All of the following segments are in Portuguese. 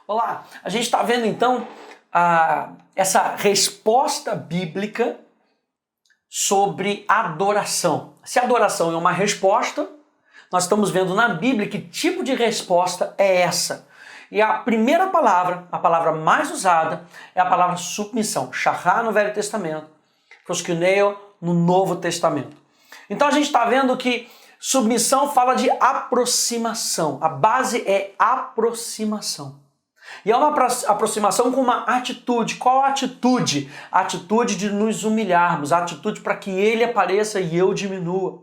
Olá, a gente está vendo então essa resposta bíblica sobre adoração. Se adoração é uma resposta, nós estamos vendo na Bíblia que tipo de resposta é essa. E a primeira palavra, a palavra mais usada, é a palavra submissão. Shachar no Velho Testamento, proskuneo no Novo Testamento. Então a gente está vendo que submissão fala de aproximação. A base é aproximação. E é uma aproximação com uma atitude. Qual a atitude? A atitude de nos humilharmos, a atitude para que ele apareça e eu diminua.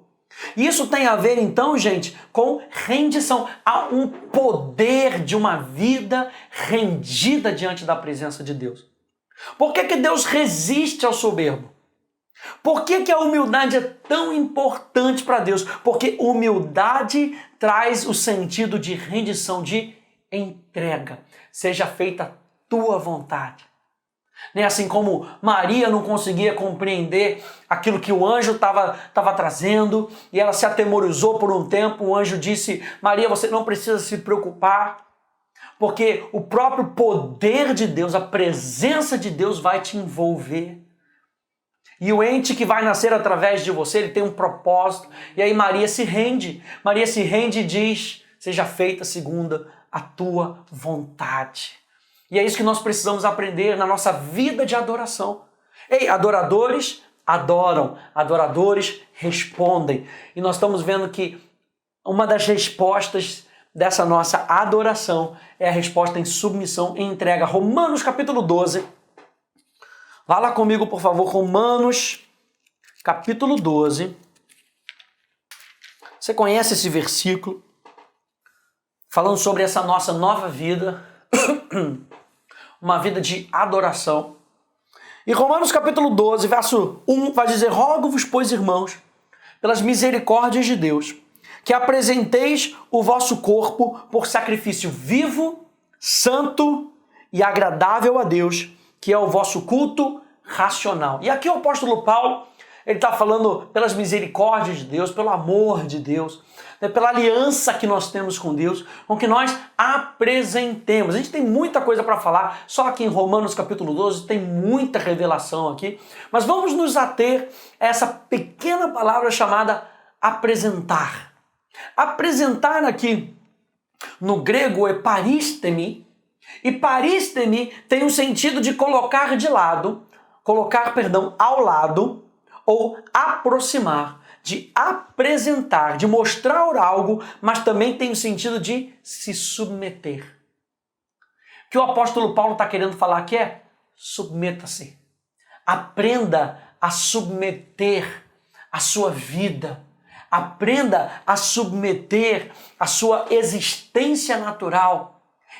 Isso tem a ver, então, gente, com rendição. Há um poder de uma vida rendida diante da presença de Deus. Por que Deus resiste ao soberbo? Por que a humildade é tão importante para Deus? Porque humildade traz o sentido de rendição, de entrega. Seja feita a tua vontade. Assim como Maria não conseguia compreender aquilo que o anjo estava trazendo e ela se atemorizou por um tempo, o anjo disse: Maria, você não precisa se preocupar, porque o próprio poder de Deus, a presença de Deus vai te envolver. E o ente que vai nascer através de você, ele tem um propósito. E aí Maria se rende e diz: seja feita segundo a tua vontade. E é isso que nós precisamos aprender na nossa vida de adoração. Ei, adoradores adoram, adoradores respondem. E nós estamos vendo que uma das respostas dessa nossa adoração é a resposta em submissão e entrega. Romanos capítulo 12. Vá lá comigo, por favor, Romanos capítulo 12. Você conhece esse versículo? Falando sobre essa nossa nova vida, uma vida de adoração. E Romanos capítulo 12, verso 1, vai dizer: rogo-vos, pois, irmãos, pelas misericórdias de Deus, que apresenteis o vosso corpo por sacrifício vivo, santo e agradável a Deus, que é o vosso culto racional. E aqui o apóstolo Paulo, ele está falando pelas misericórdias de Deus, pelo amor de Deus, pela aliança que nós temos com Deus, com que nós apresentemos. A gente tem muita coisa para falar, só aqui em Romanos capítulo 12 tem muita revelação aqui, mas vamos nos ater a essa pequena palavra chamada apresentar. Apresentar aqui no grego é paristemi, e paristemi tem o sentido de colocar de lado, ao lado, ou aproximar, de apresentar, de mostrar algo, mas também tem o sentido de se submeter. O que o apóstolo Paulo está querendo falar aqui é: submeta-se. Aprenda a submeter a sua vida. Aprenda a submeter a sua existência natural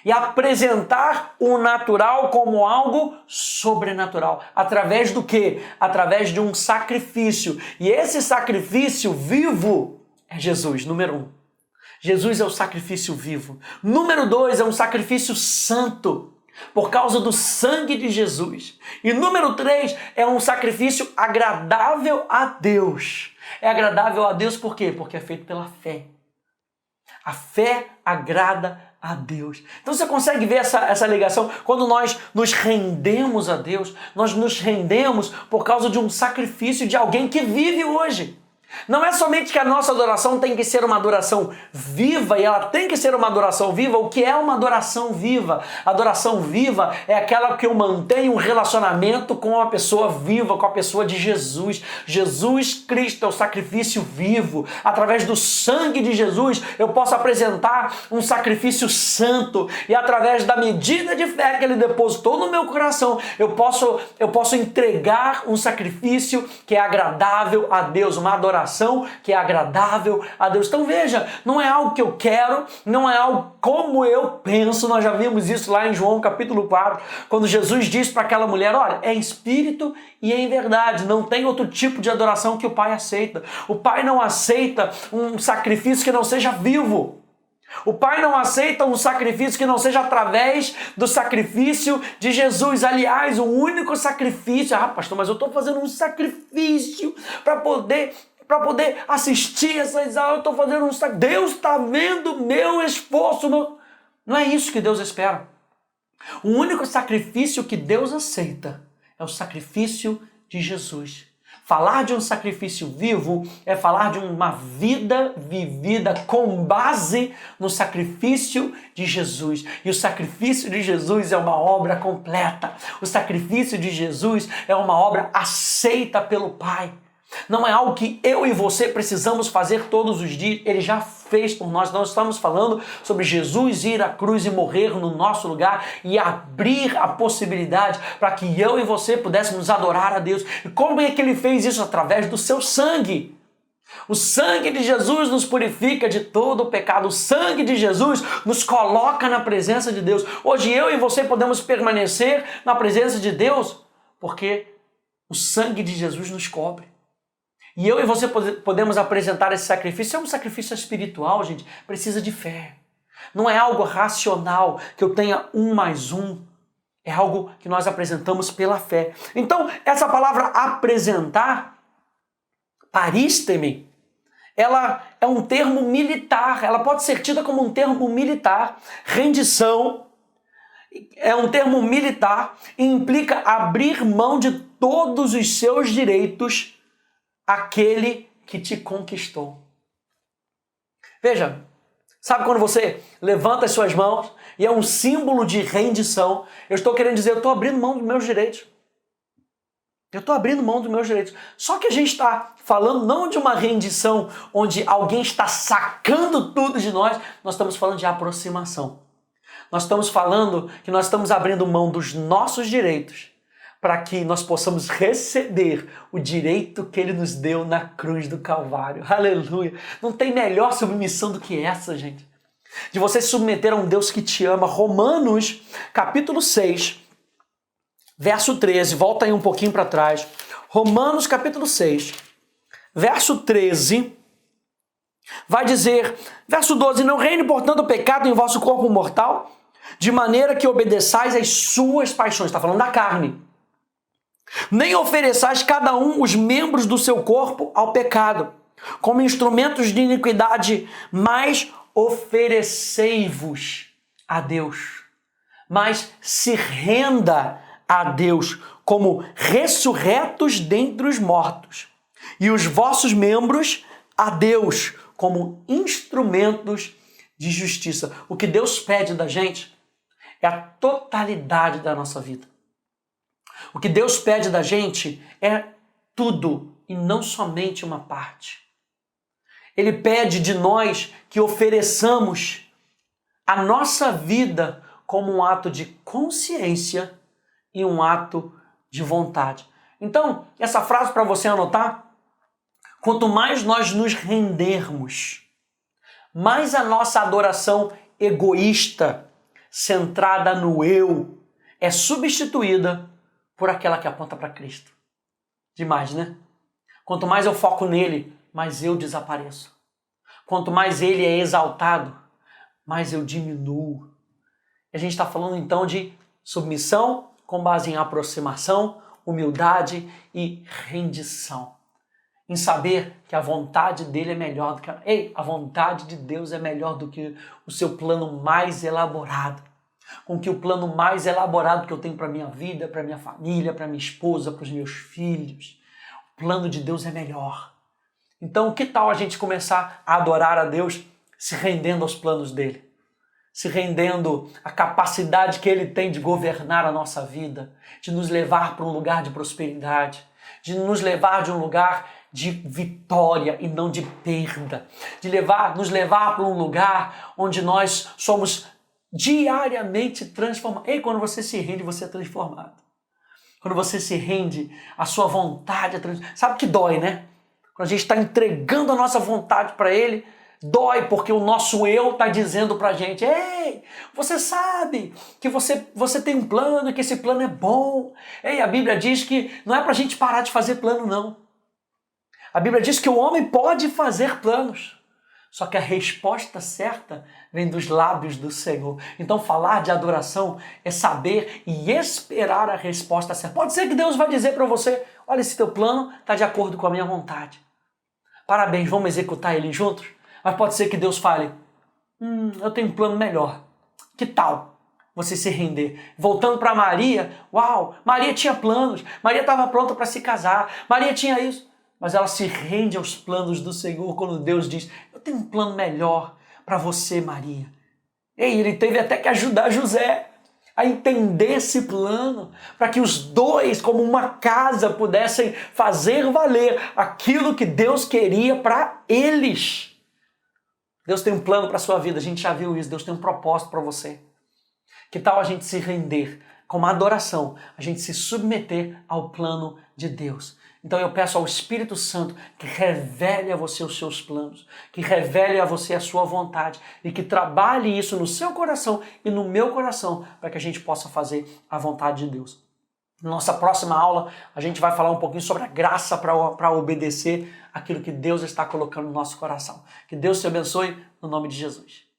e apresentar o natural como algo sobrenatural. Através do quê? Através de um sacrifício. E esse sacrifício vivo é Jesus, número 1. Jesus é o sacrifício vivo. Número 2, é um sacrifício santo, por causa do sangue de Jesus. E número 3, é um sacrifício agradável a Deus. É agradável a Deus por quê? Porque é feito pela fé. A fé agrada a Deus. Então você consegue ver essa ligação? Quando nós nos rendemos a Deus, nós nos rendemos por causa de um sacrifício de alguém que vive hoje. Não é somente que a nossa adoração tem que ser uma adoração viva, e ela tem que ser uma adoração viva. O que é uma adoração viva? A adoração viva é aquela que eu mantenho um relacionamento com a pessoa viva, com a pessoa de Jesus. Jesus Cristo é o sacrifício vivo. Através do sangue de Jesus, eu posso apresentar um sacrifício santo, e através da medida de fé que Ele depositou no meu coração, eu posso entregar um sacrifício que é agradável a Deus, uma adoração que é agradável a Deus. Então veja, não é algo que eu quero, não é algo como eu penso. Nós já vimos isso lá em João capítulo 4, quando Jesus disse para aquela mulher: olha, é em espírito e em verdade, não tem outro tipo de adoração que o Pai aceita. O Pai não aceita um sacrifício que não seja vivo. O Pai não aceita um sacrifício que não seja através do sacrifício de Jesus. Aliás, o único sacrifício... pastor, mas eu estou fazendo um sacrifício para poder assistir essas aulas, eu estou fazendo um sacrifício. Deus está vendo meu esforço. Não é isso que Deus espera. O único sacrifício que Deus aceita é o sacrifício de Jesus. Falar de um sacrifício vivo é falar de uma vida vivida com base no sacrifício de Jesus. E o sacrifício de Jesus é uma obra completa. O sacrifício de Jesus é uma obra aceita pelo Pai. Não é algo que eu e você precisamos fazer todos os dias. Ele já fez por nós. Nós estamos falando sobre Jesus ir à cruz e morrer no nosso lugar e abrir a possibilidade para que eu e você pudéssemos adorar a Deus. E como é que ele fez isso? Através do seu sangue. O sangue de Jesus nos purifica de todo o pecado. O sangue de Jesus nos coloca na presença de Deus. Hoje eu e você podemos permanecer na presença de Deus porque o sangue de Jesus nos cobre. E eu e você podemos apresentar esse sacrifício. É um sacrifício espiritual, gente. Precisa de fé. Não é algo racional, que eu tenha 1 mais 1. É algo que nós apresentamos pela fé. Então, essa palavra apresentar, paristeme, ela é um termo militar. Ela pode ser tida como um termo militar. Rendição é um termo militar e implica abrir mão de todos os seus direitos aquele que te conquistou. Veja, sabe quando você levanta as suas mãos e é um símbolo de rendição? Eu estou querendo dizer, eu estou abrindo mão dos meus direitos. Eu estou abrindo mão dos meus direitos. Só que a gente está falando não de uma rendição onde alguém está sacando tudo de nós, nós estamos falando de aproximação. Nós estamos falando que nós estamos abrindo mão dos nossos direitos para que nós possamos receber o direito que ele nos deu na cruz do Calvário. Aleluia! Não tem melhor submissão do que essa, gente. De você se submeter a um Deus que te ama. Romanos, capítulo 6, verso 13. Volta aí um pouquinho para trás. Romanos, capítulo 6, verso 13. Vai dizer, verso 12, não reine, portanto, o pecado em vosso corpo mortal, de maneira que obedeçais às suas paixões. Está falando da carne. Nem ofereçais cada um os membros do seu corpo ao pecado, como instrumentos de iniquidade, mas oferecei-vos a Deus. Mas se renda a Deus como ressurretos dentre os mortos, e os vossos membros a Deus como instrumentos de justiça. O que Deus pede da gente é a totalidade da nossa vida. O que Deus pede da gente é tudo e não somente uma parte. Ele pede de nós que ofereçamos a nossa vida como um ato de consciência e um ato de vontade. Então, essa frase para você anotar, quanto mais nós nos rendermos, mais a nossa adoração egoísta, centrada no eu, é substituída por aquela que aponta para Cristo. Demais, né? Quanto mais eu foco nele, mais eu desapareço. Quanto mais ele é exaltado, mais eu diminuo. A gente está falando então de submissão com base em aproximação, humildade e rendição. Em saber que a vontade dele é melhor do que a vontade de Deus é melhor do que o seu plano mais elaborado. Com que o plano mais elaborado que eu tenho para minha vida, para minha família, para minha esposa, para os meus filhos. O plano de Deus é melhor. Então, que tal a gente começar a adorar a Deus se rendendo aos planos dele? Se rendendo à capacidade que ele tem de governar a nossa vida, de nos levar para um lugar de prosperidade, de nos levar de um lugar de vitória e não de perda, de nos levar para um lugar onde nós somos diariamente transformado. Ei, quando você se rende, você é transformado. Quando você se rende, a sua vontade é transformada. Sabe que dói, né? Quando a gente está entregando a nossa vontade para ele, dói porque o nosso eu está dizendo para a gente, ei, você sabe que você tem um plano e que esse plano é bom. Ei, a Bíblia diz que não é para a gente parar de fazer plano, não. A Bíblia diz que o homem pode fazer planos. Só que a resposta certa vem dos lábios do Senhor. Então falar de adoração é saber e esperar a resposta certa. Pode ser que Deus vai dizer para você, olha, esse teu plano está de acordo com a minha vontade. Parabéns, vamos executar ele juntos? Mas pode ser que Deus fale, eu tenho um plano melhor. Que tal? você se render. Voltando para Maria, uau, Maria tinha planos, Maria estava pronta para se casar, Maria tinha isso, mas ela se rende aos planos do Senhor quando Deus diz, eu tenho um plano melhor para você, Maria. E ele teve até que ajudar José a entender esse plano, para que os dois, como uma casa, pudessem fazer valer aquilo que Deus queria para eles. Deus tem um plano para a sua vida, a gente já viu isso, Deus tem um propósito para você. Que tal a gente se render com uma adoração, a gente se submeter ao plano de Deus? Então eu peço ao Espírito Santo que revele a você os seus planos, que revele a você a sua vontade e que trabalhe isso no seu coração e no meu coração para que a gente possa fazer a vontade de Deus. Na nossa próxima aula, a gente vai falar um pouquinho sobre a graça para obedecer aquilo que Deus está colocando no nosso coração. Que Deus te abençoe no nome de Jesus.